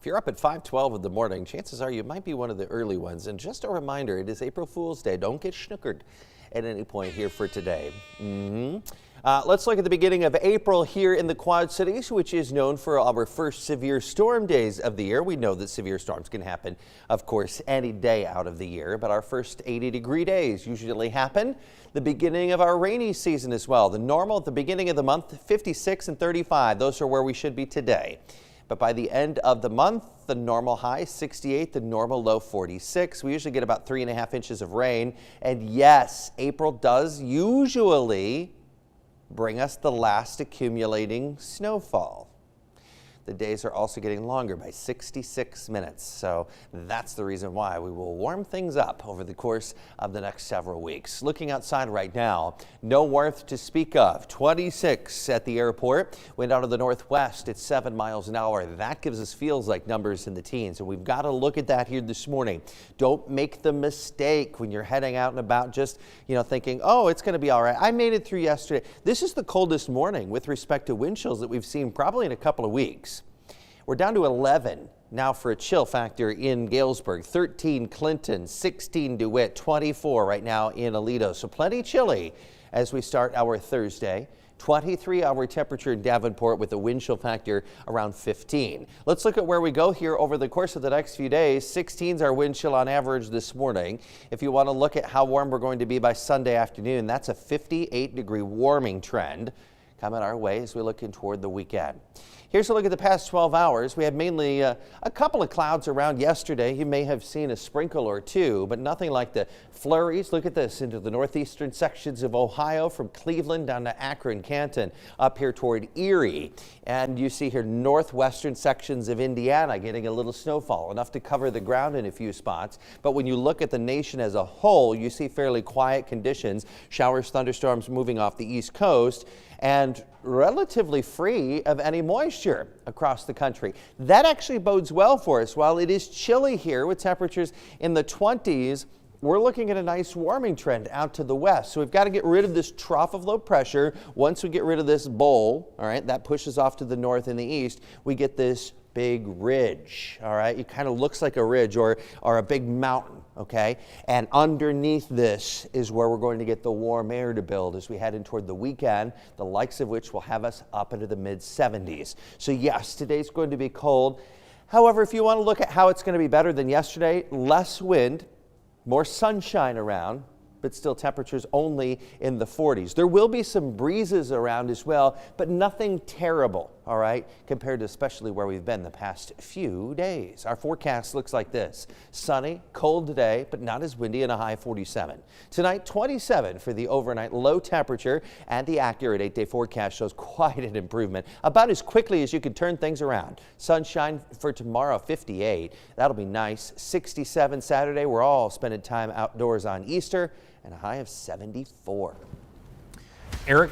If you're up at 5:12 in the morning, chances are you might be one of the early ones. And just a reminder, it is April Fool's Day. Don't get schnookered at any point here for today. Let's look at the beginning of April here in the Quad Cities, which is known for our first severe storm days of the year. We know that severe storms can happen, of course, any day out of the year, but our first 80-degree days usually happen the beginning of our rainy season as well. The normal at the beginning of the month, 56 and 35. Those are where we should be today. But by the end of the month, the normal high 68, the normal low 46. We usually get about 3.5 inches of rain. And yes, April does usually bring us the last accumulating snowfall. The days are also getting longer by 66 minutes, so that's the reason why we will warm things up over the course of the next several weeks. Looking outside right now, no warmth to speak of. 26 at the airport. Wind out of the northwest at 7 miles an hour. That gives us feels like numbers in the teens, and we've got to look at that here this morning. Don't make the mistake when you're heading out and about just, thinking, oh, it's going to be all right. I made it through yesterday. This is the coldest morning with respect to wind chills that we've seen probably in a couple of weeks. We're down to 11 now for a chill factor in Galesburg, 13 Clinton, 16 DeWitt, 24 right now in Aledo. So plenty chilly as we start our Thursday. 23-hour temperature in Davenport with a wind chill factor around 15. Let's look at where we go here over the course of the next few days. 16 is our wind chill on average this morning. If you want to look at how warm we're going to be by Sunday afternoon, that's a 58-degree warming trend coming our way as we look in toward the weekend. Here's a look at the past 12 hours. We had mainly a couple of clouds around yesterday. You may have seen a sprinkle or two, but nothing like the flurries. Look at this into the northeastern sections of Ohio from Cleveland down to Akron, Canton, up here toward Erie. And you see here northwestern sections of Indiana getting a little snowfall, enough to cover the ground in a few spots. But when you look at the nation as a whole, you see fairly quiet conditions. Showers, thunderstorms moving off the East Coast, and relatively free of any moisture across the country. That actually bodes well for us. While it is chilly here with temperatures in the 20s, we're looking at a nice warming trend out to the west. So we've got to get rid of this trough of low pressure. Once we get rid of this bowl, all right, that pushes off to the north and the east, we get this big ridge, all right? It kind of looks like a ridge or a big mountain, okay? And underneath this is where we're going to get the warm air to build as we head in toward the weekend, the likes of which will have us up into the mid-70s. So yes, today's going to be cold. However, if you want to look at how it's going to be better than yesterday, less wind, more sunshine around, but still temperatures only in the 40s. There will be some breezes around as well, but nothing terrible, all right, compared to especially where we've been the past few days. Our forecast looks like this. Sunny, cold today, but not as windy, and a high 47. Tonight, 27 for the overnight low temperature, and the accurate 8-day forecast shows quite an improvement, about as quickly as you can turn things around. Sunshine for tomorrow, 58. That'll be nice. 67 Saturday. We're all spending time outdoors on Easter, and a high of 74. Eric,